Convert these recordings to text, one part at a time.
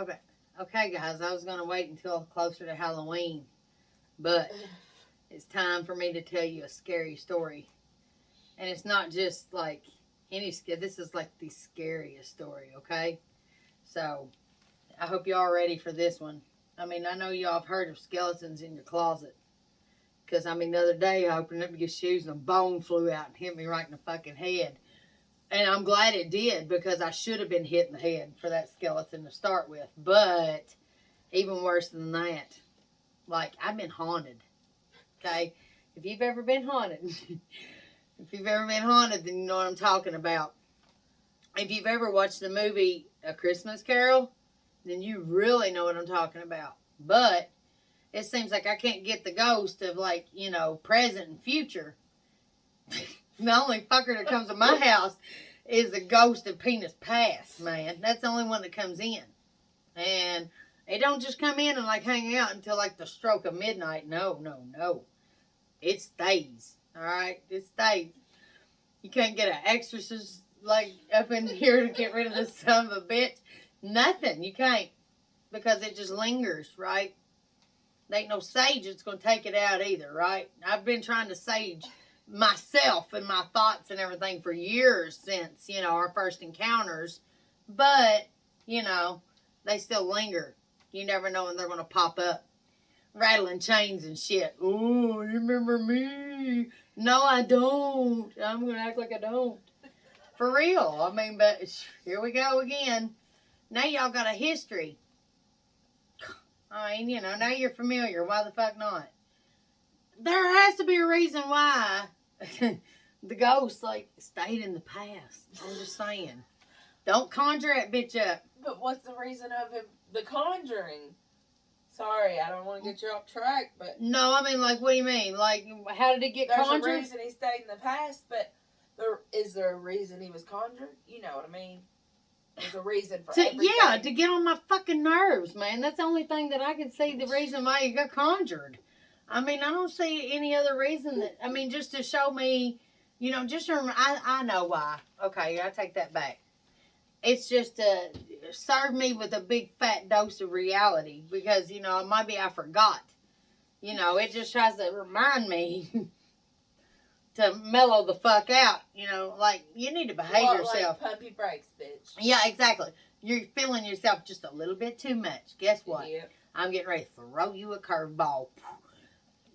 Okay. Okay, guys, I was going to wait until closer to Halloween, but it's time for me to tell you a scary story. And it's not just like this is like the scariest story, okay? So, I hope y'all are ready for this one. I mean, I know y'all have heard of skeletons in your closet. Because, I mean, the other day I opened up to get shoes and a bone flew out and hit me right in the fucking head. And I'm glad it did because I should have been hit in the head for that skeleton to start with. But even worse than that, like, I've been haunted. Okay? If you've ever been haunted, then you know what I'm talking about. If you've ever watched the movie A Christmas Carol, then you really know what I'm talking about. But it seems like I can't get the ghost of, like, you know, present and future. The only fucker that comes to my house is the ghost of penis past, man. That's the only one that comes in. And it don't just come in and, like, hang out until, like, the stroke of midnight. No, no, no. It stays. All right? It stays. You can't get an exorcist, like, up in here to get rid of this son of a bitch. Nothing. You can't. Because it just lingers, right? There ain't no sage that's going to take it out either, right? I've been trying to sage myself and my thoughts and everything for years since, you know, our first encounters. But, you know, they still linger. You never know when they're going to pop up. Rattling chains and shit. Oh, you remember me? No, I don't. I'm going to act like I don't. For real. I mean, but here we go again. Now y'all got a history. I mean, you know, now you're familiar. Why the fuck not? There has to be a reason why the ghost, like, stayed in the past. I'm just saying. Don't conjure that bitch up. But what's the reason of him, the conjuring? Sorry, I don't want to get you off track, but... No, I mean, like, what do you mean? Like, how did it get conjured? There's a reason he stayed in the past, but is there a reason he was conjured? You know what I mean? There's a reason for everything. Yeah, to get on my fucking nerves, man. That's the only thing that I can see the reason why you got conjured. I mean, I don't see any other reason that, I mean, just to show me, you know, just to remember, I know why. Okay, I take that back. It's just to serve me with a big fat dose of reality because, you know, maybe I forgot. You know, it just tries to remind me to mellow the fuck out. You know, like, you need to behave yourself. Like puppy brakes, bitch. Yeah, exactly. You're feeling yourself just a little bit too much. Guess what? Yep. I'm getting ready to throw you a curveball.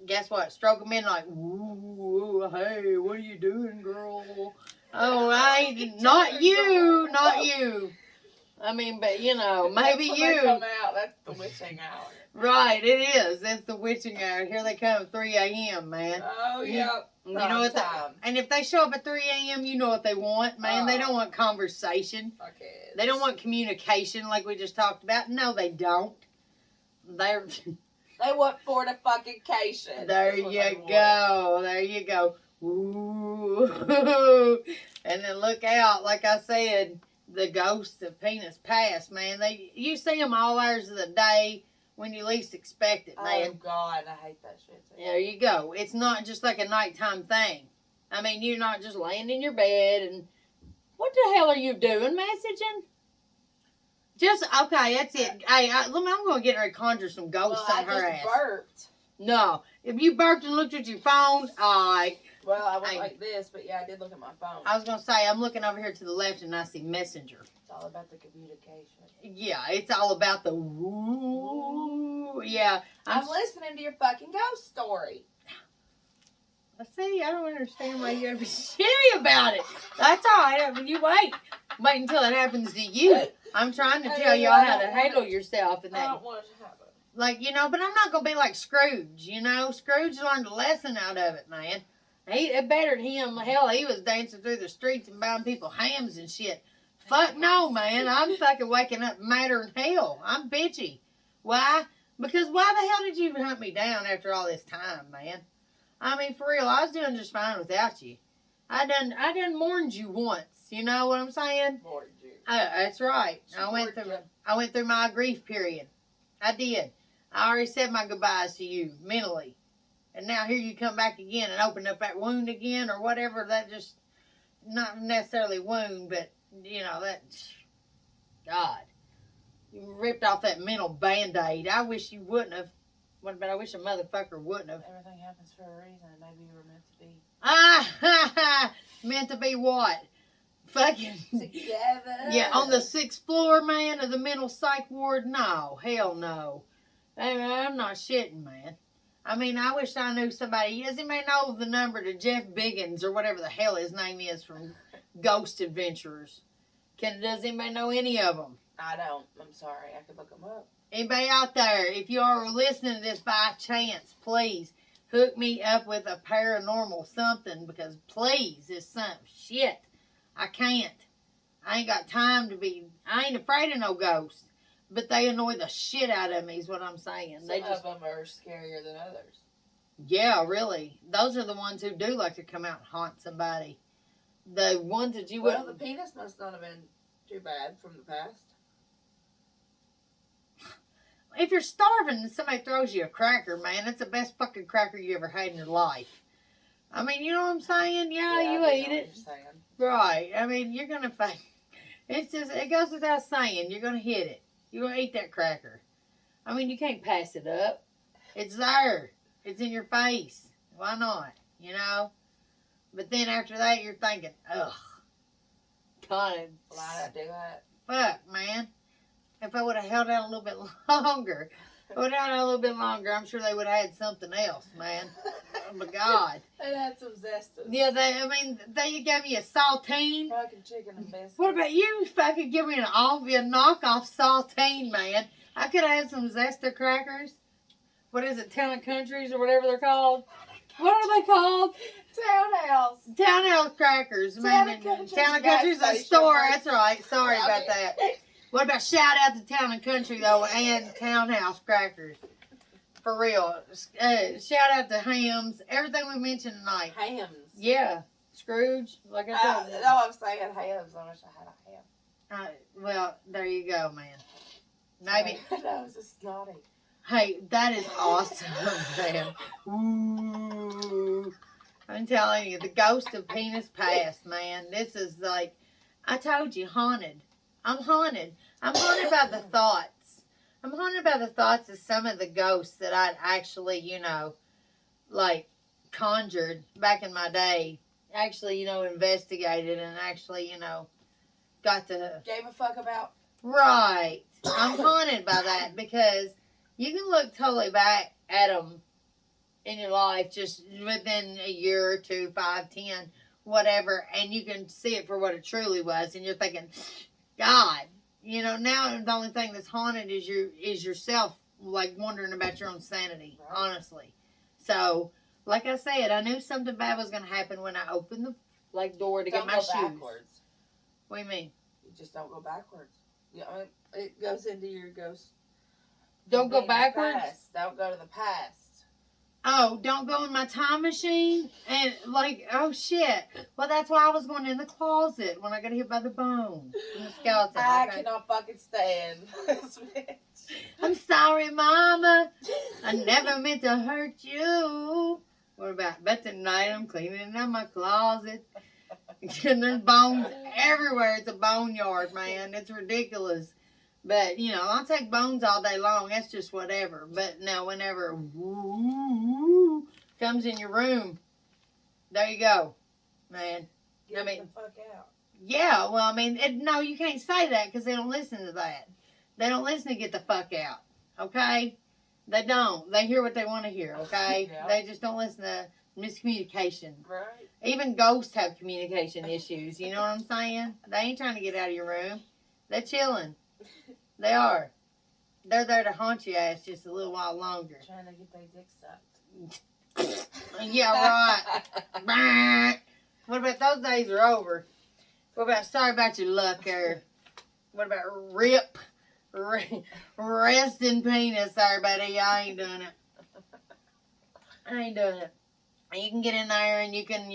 Guess what? Stroke them in like, ooh, hey, what are you doing, girl? Oh, I ain't, not you. I mean, but, you know, maybe That's you. They come out. That's the witching hour. Right, it is. It's the witching hour. Here they come at 3 a.m., man. Oh, yeah. You know what? And if they show up at 3 a.m., you know what they want, man. They don't want conversation. Okay. They don't want communication like we just talked about. No, they don't. They want fortification. There you go. There you go. Ooh. And then look out, like I said, the ghosts of penis past, man. You see them all hours of the day when you least expect it, man. Oh, God, I hate that shit. There you go. It's not just like a nighttime thing. I mean, you're not just laying in your bed and... What the hell are you doing, messaging? Just, okay, that's it. Hey, I'm going to get her to conjure some ghosts on her ass. Burped. No. If you burped and looked at your phone, alright. Well, I went like this, but yeah, I did look at my phone. I was going to say, I'm looking over here to the left and I see Messenger. It's all about the communication. Yeah, it's all about the woo. Yeah. I'm listening to your fucking ghost story. See, I don't understand why you're going to be shitty about it. That's all right. I mean, you wait. Wait until it happens to you. I'm trying to tell y'all how to handle yourself. And that. I don't want it to happen. Like, you know, but I'm not going to be like Scrooge, you know. Scrooge learned a lesson out of it, man. It bettered him. Hell, he was dancing through the streets and buying people hams and shit. Fuck no, man. I'm fucking waking up madder than hell. I'm bitchy. Why? Because why the hell did you hunt me down after all this time, man? I mean, for real, I was doing just fine without you. I done mourned you once. You know what I'm saying? Mourned you. That's right. I went through my grief period. I did. I already said my goodbyes to you mentally. And now here you come back again and open up that wound again or whatever. That just, not necessarily wound, but, you know, that, God. ripped off that mental band-aid. I wish you wouldn't have. What about I wish a motherfucker wouldn't have. Everything happens for a reason. Maybe you were meant to be. Ah, meant to be what? Fucking. Together. Yeah, on the 6th floor, man, of the mental psych ward? No, hell no. I'm not shitting, man. I mean, I wish I knew somebody. Does anybody know the number to Jeff Biggins or whatever the hell his name is from Ghost Adventurers? Does anybody know any of them? I don't. I'm sorry. I could look them up. Anybody out there, if you are listening to this by chance, please hook me up with a paranormal something, because please, it's some shit. I can't. I ain't got time to be. I ain't afraid of no ghosts, but they annoy the shit out of me. Is what I'm saying. Some of them are scarier than others. Yeah, really. Those are the ones who do like to come out and haunt somebody. The ones that you Well, the penis must not have been too bad from the past. If you're starving and somebody throws you a cracker, man, that's the best fucking cracker you ever had in your life. I mean, you know what I'm saying? Yeah, you eat it. Right. I mean, you're going to find. It's just, it goes without saying. You're going to hit it. You're going to eat that cracker. I mean, you can't pass it up. It's there. It's in your face. Why not? You know? But then after that, you're thinking, ugh. God. Why did I do that? Fuck, man. If I would have held out a little bit longer, I'm sure they would have had something else, man. Oh, my God. They had some zestas. Yeah, they gave me a saltine. Fucking chicken and biscuits. What about you? Fucking give me a knockoff saltine, man. I could have had some Zesta crackers. What is it, Town and Countries or whatever they're called? What are they called? Townhouse. Townhouse crackers, man. Town and Countries is a store. That's right. Sorry about that. What about shout out to Town and Country, though, and Townhouse crackers? For real. Shout out to Hams. Everything we mentioned tonight. Hams. Yeah. Scrooge, like I told you. No, I'm saying Hams. I wish I had a ham. Well, there you go, man. Maybe. That was a snotty. Hey, that is awesome, man. Ooh. I'm telling you, the ghost of penis past, man. This is like, I told you, haunted. I'm haunted. I'm haunted by the thoughts. I'm haunted by the thoughts of some of the ghosts that I'd actually, like, conjured back in my day. Actually, investigated and actually, got to... Gave a fuck about? Right. I'm haunted by that because you can look totally back at them in your life just within a year or 2, 5, 10, whatever, and you can see it for what it truly was, and you're thinking... God, now the only thing that's haunted is yourself, like, wondering about your own sanity, right. Honestly. So, like I said, I knew something bad was going to happen when I opened the, door to get my shoes. Don't go backwards. What do you mean? You just don't go backwards. Yeah, it goes into your ghost. Don't go backwards? Past. Don't go to the past. Oh, don't go in my time machine? And, oh, shit. Well, that's why I was going in the closet when I got hit by the bone in the skeleton. I cannot fucking stand this bitch. I'm sorry, Mama. I never meant to hurt you. What about, but tonight I'm cleaning out my closet. And there's bones everywhere. It's a boneyard, man. It's ridiculous. But, I'll take bones all day long. That's just whatever. But now whenever comes in your room, there you go, man. Get the fuck out. Yeah, well, no, you can't say that because they don't listen to that. They don't listen to get the fuck out, okay? They don't. They hear what they want to hear, okay? Yeah. They just don't listen to miscommunication. Right. Even ghosts have communication issues, you know what I'm saying? They ain't trying to get out of your room. They're chilling. They are. They're there to haunt your ass just a little while longer. Trying to get their dick sucked. Yeah, right. What about those days are over? What about sorry about your luck there? What about rip? Rest in penis there, buddy. I ain't doing it. You can get in there and you can,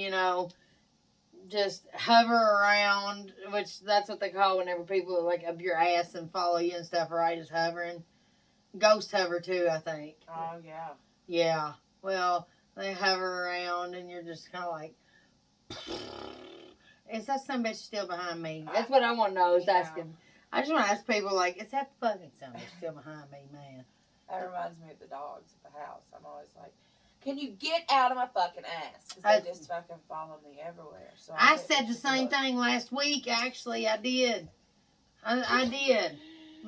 just hover around, which that's what they call whenever people are like up your ass and follow you and stuff, right? Just hovering. Ghost hover too, I think. Oh, yeah. Yeah. Well, they hover around and you're just kind of like, is that some bitch still behind me? That's what I want to know is asking. I just want to ask people, like, is that fucking somebody still behind me, man? That reminds me of the dogs at the house. I'm always like, can you get out of my fucking ass? Because they just fucking follow me everywhere. So I said the same thing last week. Actually, I did. I did.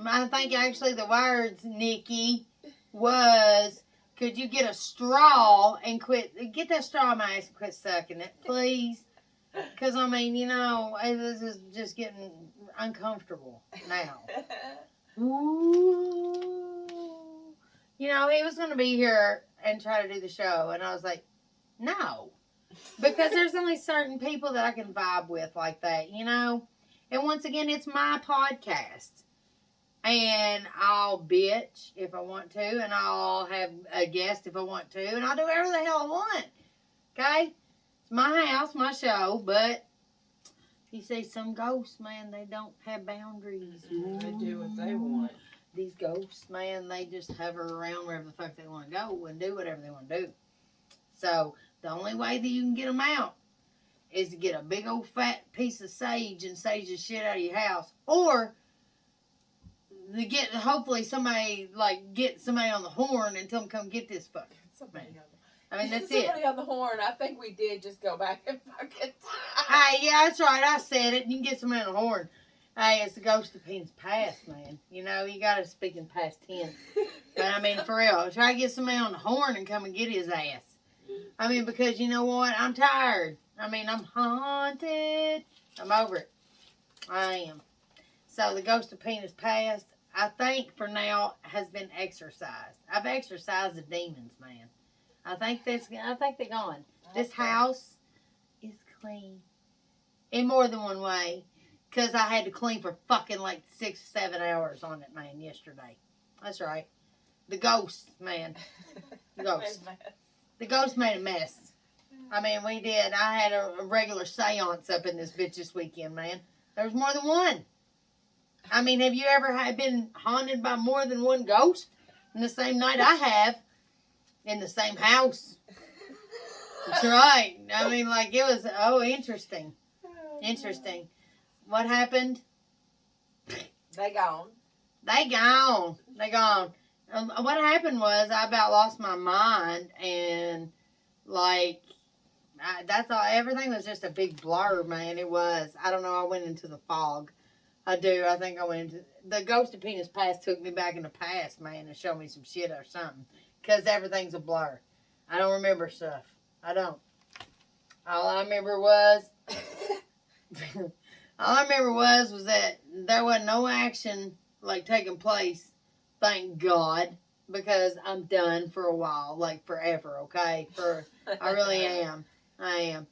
I think actually the words, Nikki, was, could you get a straw and get that straw in my ass and quit sucking it, please? Because, I mean, you know, this is just getting uncomfortable now. Ooh. You know, he was going to be here and try to do the show, and I was like, no. Because there's only certain people that I can vibe with like that, you know? And once again, it's my podcast. And I'll bitch if I want to, and I'll have a guest if I want to, and I'll do whatever the hell I want. Okay? It's my house, my show, but you see, some ghosts, man, they don't have boundaries. They do what they want. These ghosts, man, they just hover around wherever the fuck they want to go and do whatever they want to do. So, the only way that you can get them out is to get a big old fat piece of sage and sage the shit out of your house. Or, to get, hopefully, somebody, like, get somebody on the horn and tell them, come get this fucker. Somebody on I mean, that's somebody on the horn. I think we did just go back and fucking Hey, yeah, that's right. I said it. You can get somebody on the horn. Hey, it's the ghost of Penis past, man. You know, you got to speak in past tense. But, I mean, for real, try to get somebody on the horn and come and get his ass. I mean, because you know what? I'm tired. I mean, I'm haunted. I'm over it. I am. So, the ghost of Penis past, I think, for now, has been exorcised. I've exorcised the demons, man. I think they're gone. This house is clean. In more than one way. Because I had to clean for fucking like 6 or 7 hours on it, man, yesterday. That's right. The ghost, man. The ghost. The ghost made a mess. I mean, we did. I had a regular seance up in this bitch this weekend, man. There was more than one. I mean, have you ever been haunted by more than one ghost in the same night? I have. In the same house. That's right. I mean, like, it was, interesting. Interesting. What happened? They gone. They gone. They gone. What happened was I about lost my mind, and, like, that's all. Everything was just a big blur, man. It was. I don't know. I went into the fog. I do. I think I went into... The ghost of Penis past took me back in the past, man, and showed me some shit or something. Because everything's a blur. I don't remember stuff. I don't. All I remember was... all I remember was that there wasn't no action, like, taking place. Thank God. Because I'm done for a while. Like, forever, okay? I really am. I am.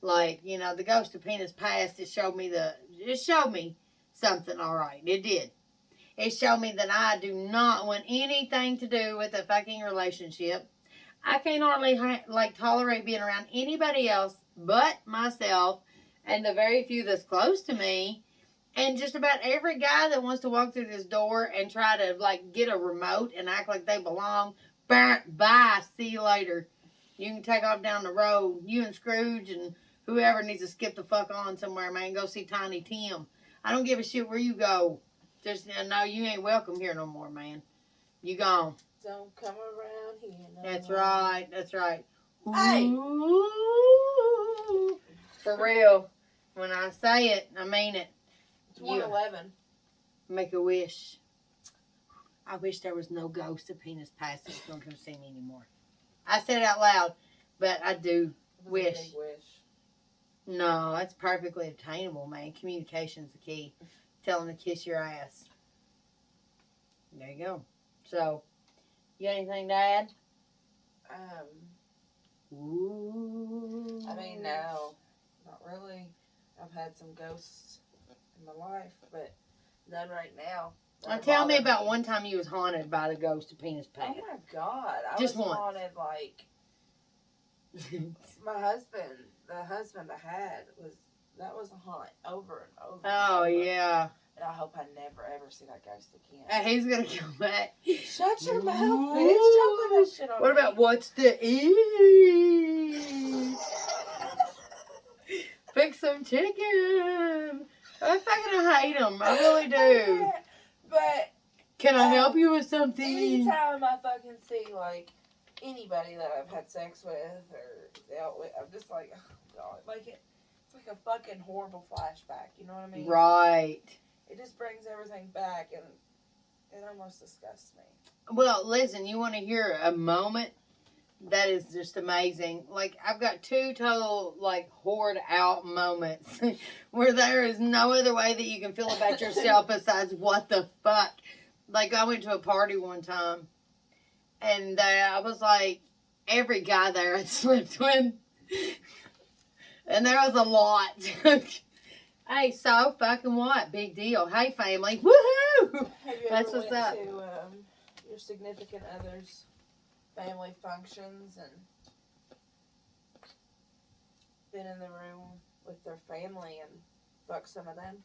Like, you know, the ghost of Penis past, it showed me something, all right. It did. It showed me that I do not want anything to do with a fucking relationship. I can't hardly, tolerate being around anybody else but myself and the very few that's close to me. And just about every guy that wants to walk through this door and try to, like, get a remote and act like they belong, bye, see you later. You can take off down the road. You and Scrooge and whoever needs to skip the fuck on somewhere, man. Go see Tiny Tim. I don't give a shit where you go. Just no, you ain't welcome here no more, man. You gone. Don't come around here no That's more. right. That's right. Hey! Ooh, for real. When I say it, I mean it. It's 1:11. Make a wish. I wish there was no ghost of Penis past that's going to come see me anymore. I said it out loud, but I do wish. A big wish. No, that's perfectly obtainable, man. Communication's the key. Tell them to kiss your ass. There you go. So, you got anything to add? Ooh. I mean, no, not really. I've had some ghosts in my life, but none right now. Now tell me about one time you was haunted by the ghost of Penis past. Oh my God. I Just was once. haunted like my husband, the husband I had that was a haunt over and over. Oh, and over. yeah. And I hope I never ever see that ghost again. And he's going to come back. Shut your mouth, bitch. Don't put that shit on What me. about what's to eat? Fix some chicken. I fucking hate them. I really do. But can I help you with something? Anytime I fucking see like anybody that I've had sex with or dealt with, I'm just like, oh God, like it's like a fucking horrible flashback. You know what I mean? Right. It just brings everything back, and it almost disgusts me. Well, listen, you want to hear a moment that is just amazing? Like, I've got 2 total, like, hoard out moments where there is no other way that you can feel about yourself besides what the fuck. Like, I went to a party one time, and I was like, every guy there I'd slept with, and there was a lot. Hey, so fucking what? Big deal. Hey, family. Woohoo! Have you That's ever what's went up. to your significant other's family functions and been in the room with their family and fucked some of them?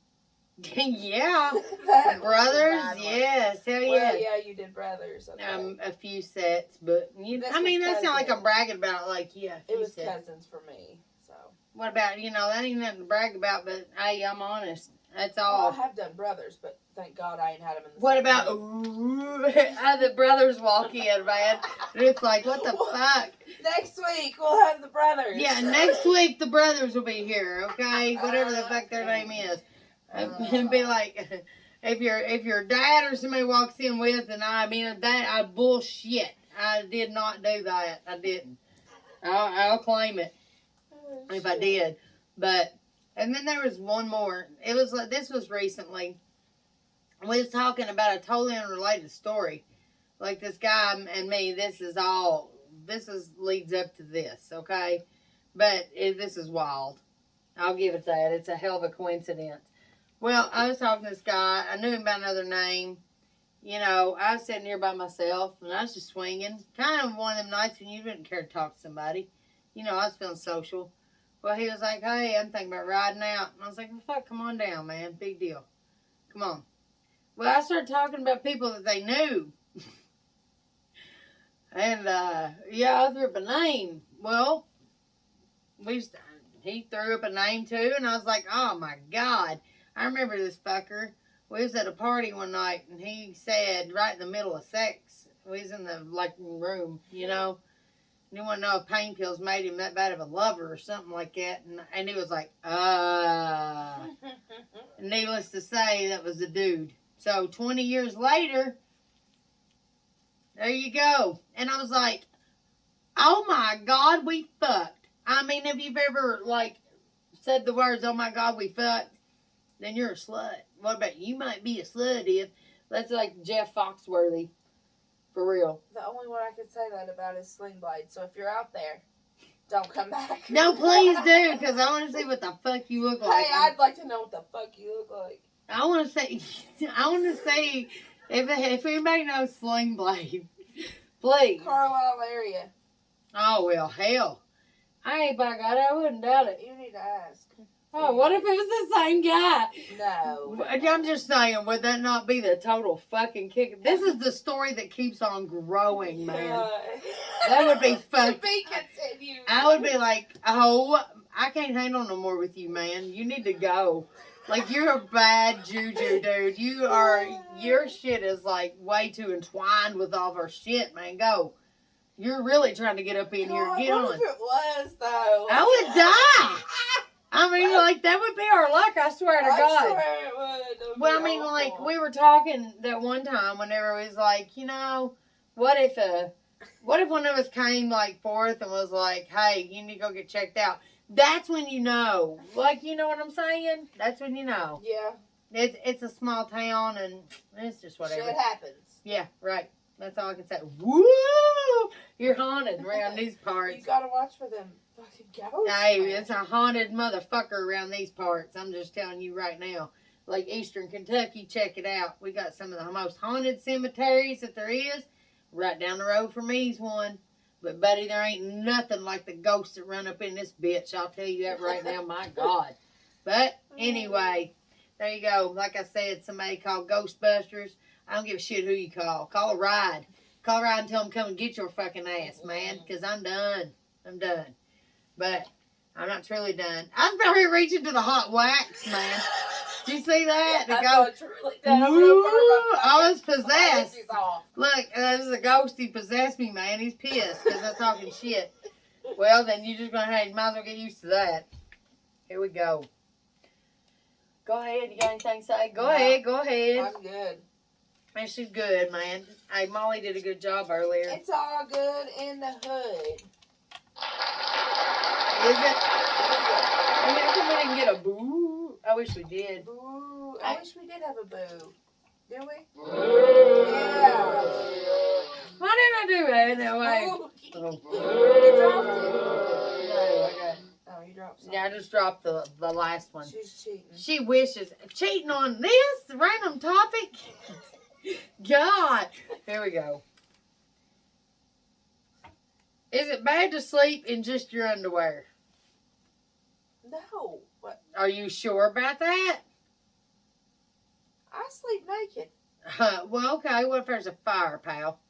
Yeah. That Brothers? was a bad one. Yes. Hell yeah. Well, yeah, you did brothers. Okay. A few sets, but I mean, that's not like I'm bragging about. Like, yeah, it was sets. cousins for me. So what about that ain't nothing to brag about. But hey, I'm honest. That's well, all. I have done brothers, but thank God I ain't had them in the What same about the brothers walk in, man? And it's like, what the fuck? Next week we'll have the brothers. Yeah, next week the brothers will be here. Okay, whatever the fuck their name is. And be like, if your dad or somebody walks in with, and I bullshit. I did not do that. I didn't. I'll claim it if I did. But and then there was one more. It was like this was recently. We was talking about a totally unrelated story. Like this guy and me. This leads up to this. Okay, but this is wild. I'll give it that. It's a hell of a coincidence. Well, I was talking to this guy. I knew him by another name. I was sitting here by myself, and I was just swinging. Kind of one of them nights when you didn't care to talk to somebody. I was feeling social. Well, he was like, hey, I'm thinking about riding out. And I was like, well, fuck, come on down, man. Big deal. Come on. Well, I started talking about people that they knew. And, I threw up a name. Well, he threw up a name, too, and I was like, oh, my God. I remember this fucker. We was at a party one night, and he said, right in the middle of sex, we was in the, room, And he wanted to know if pain pills made him that bad of a lover or something like that. And he was like, Needless to say, that was the dude. So, 20 years later, there you go. And I was like, oh, my God, we fucked. I mean, if you've ever, said the words, oh, my God, we fucked, then you're a slut. What about you? Might be a slut if that's like Jeff Foxworthy. For real. The only one I could say that about is Sling Blade. So if you're out there, don't come back. No, please do, because I want to see what the fuck you look like. Hey, I'd like to know what the fuck you look like. I want to say if anybody knows Sling Blade, please. Carlisle area. Oh, well, hell. I ain't by God, I wouldn't doubt it. You need to ask. Oh, what if it was the same guy? No. I'm just saying, would that not be the total fucking kick? This is the story that keeps on growing, man. That would be fun. To be continued. I would be like, oh, I can't handle no more with you, man. You need to go. Like, you're a bad juju, dude. Your shit is, way too entwined with all of our shit, man. Go. You're really trying to get up in here. Get on. What if it was, though? I would die. I mean, that would be our luck, I swear to God. I swear it would. Well, I mean, we were talking that one time whenever it was like, what if one of us came, forth and was like, hey, you need to go get checked out. That's when you know. You know what I'm saying? That's when you know. Yeah. It's a small town, and it's just whatever. Shit happens. Yeah, right. That's all I can say. Woo! You're haunted around these parts. You gotta watch for them fucking ghosts. Hey, it's a haunted motherfucker around these parts. I'm just telling you right now. Eastern Kentucky, check it out. We got some of the most haunted cemeteries that there is. Right down the road from me's one. But, buddy, there ain't nothing like the ghosts that run up in this bitch. I'll tell you that right now. My God. But, anyway, there you go. Like I said, somebody called Ghostbusters. I don't give a shit who you call. Call a ride. Call a ride and tell them come and get your fucking ass, man. Because I'm done. I'm done. But I'm not truly done. I'm probably reaching to the hot wax, man. Did you see that? The I ghost. thought truly that I'm gonna burn my I was fucking possessed. glasses off. Look, there's a ghost. He possessed me, man. He's pissed because I'm talking shit. Well, then you're just gonna have. You might as well get used to that. Here we go. Go ahead. You got anything to say? Go ahead. Go ahead. I'm good. Man, she's good, man. Hey, Molly did a good job earlier. It's all good in the hood. Is it? And how come we didn't get a boo? I wish we did. Boo. I wish we did have a boo. Did we? Yeah. Why didn't I do that that way? Ooh. Oh. You dropped it. No, I got. Oh, you dropped something. Yeah, I just dropped the last one. She's cheating. She wishes. Cheating on this random topic? God. Here we go. Is it bad to sleep in just your underwear? No. What? Are you sure about that? I sleep naked. Well, okay. What if there's a fire, pal?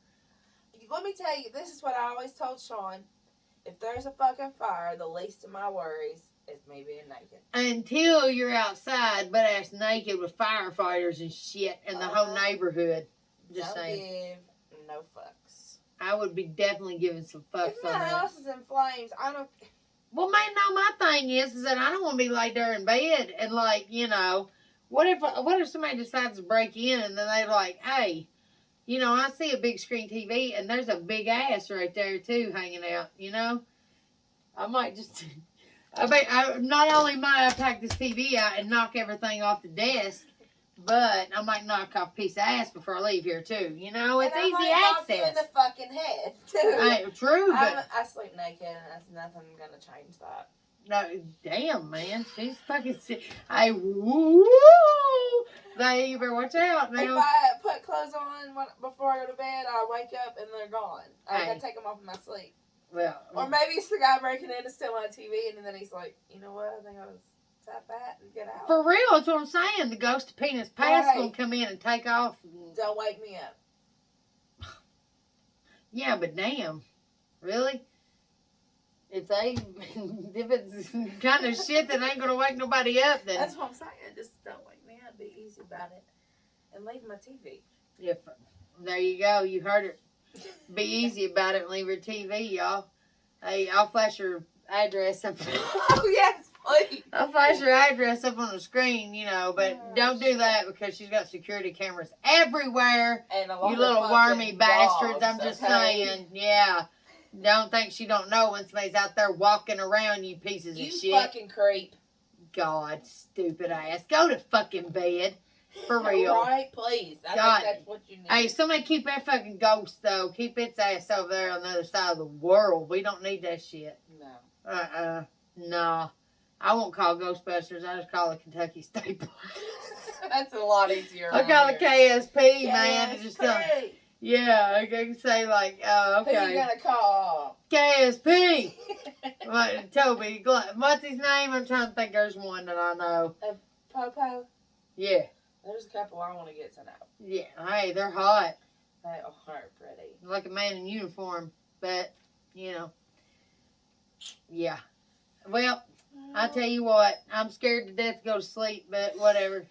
Let me tell you, this is what I always told Sean. If there's a fucking fire, the least of my worries is me being naked. Until you're outside, butt ass naked with firefighters and shit and the whole neighborhood. Just Don't saying. give no fucks. I would be definitely giving some fucks If on my that. house is in flames, I don't. Well, man, no, my thing is that I don't want to be laid there in bed and like, you know, what if somebody decides to break in and then they're like, hey, you know, I see a big screen TV and there's a big ass right there too hanging out, you know? I might just, not only might I pack this TV out and knock everything off the desk, but I might knock off a piece of ass before I leave here too. You know, it's and I easy might knock you in access. the fucking head too. True, but I sleep naked, and that's nothing gonna change that. no, damn, man, she's fucking sick. Woo! They better watch out now. If I put clothes on before I go to bed, I wake up and they're gone. I gotta take them off in my sleep. Well, Or maybe it's the guy breaking in to steal my TV, and then he's like, you know what? I think I was tap that and get out. for real, that's what I'm saying. The ghost of penis past gonna come in and take off. Don't wake me up. Yeah, but damn, really? If it's kind of shit that ain't gonna wake nobody up, then That's what I'm saying. Just don't wake me up. Be easy about it, and leave my TV. if there you go, you heard it. Be easy about it and leave your TV, y'all. Hey, I'll flash your address up. Oh yes, please. I'll flash your address up on the screen, you know, but don't do that because she's got security cameras everywhere. And a lot You of little wormy fucking bastards, dogs, I'm just okay? saying. Yeah. Don't think she don't know when somebody's out there walking around, you pieces You of shit. fucking creep. God, stupid ass. Go to fucking bed. For real. Right, please. I God. think that's what you need. Hey, somebody keep that fucking ghost, though. Keep its ass over there on the other side of the world. We don't need that shit. No. No. I won't call Ghostbusters. I just call it Kentucky State Police. That's a lot easier. I call it KSP, man. KSP. Just yeah, I can say like, oh, okay. Who you gonna call? KSP. What, Toby, what's his name? I'm trying to think. There's one that I know. Popo? Yeah. There's a couple I want to get to know. Yeah. Hey, they're hot. They are pretty. Like a man in uniform. But, you know. Yeah. Well, I tell you what. I'm scared to death to go to sleep, but whatever.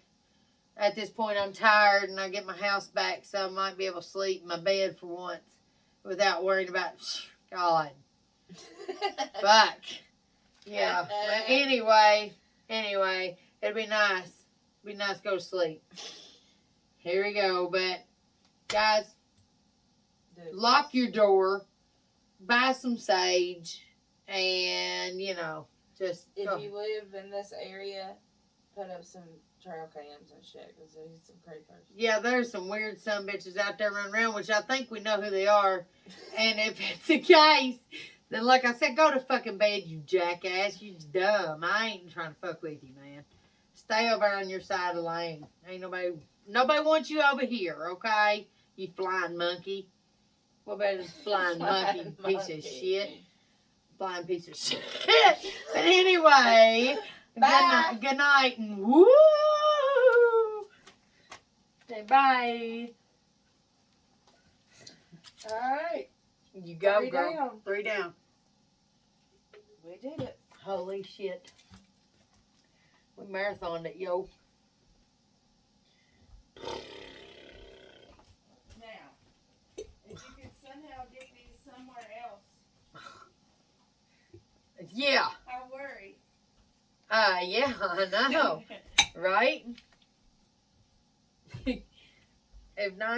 At this point, I'm tired and I get my house back, so I might be able to sleep in my bed for once without worrying about, God. Fuck. Yeah. But anyway, it'd be nice. It'd be nice to go to sleep. Here we go. But, guys, lock your door, buy some sage, and, you know, just If go. you live in this area, put up some trail cams and shit, because there's some creepers. Yeah, there's some weird sumbitches out there running around, which I think we know who they are. And if it's the case, then like I said, go to fucking bed, you jackass. You dumb. I ain't trying to fuck with you, man. Stay over on your side of the lane. Ain't nobody wants you over here, okay? You flying monkey. What about this flying monkey piece of shit? Flying piece of shit. But anyway, Bye. Good night and woo! Say bye. Alright. You go, 3 girl. down. 3 down. We did it. Holy shit. We marathoned it, yo. Yeah. I worry. Yeah, I know. Right? If not,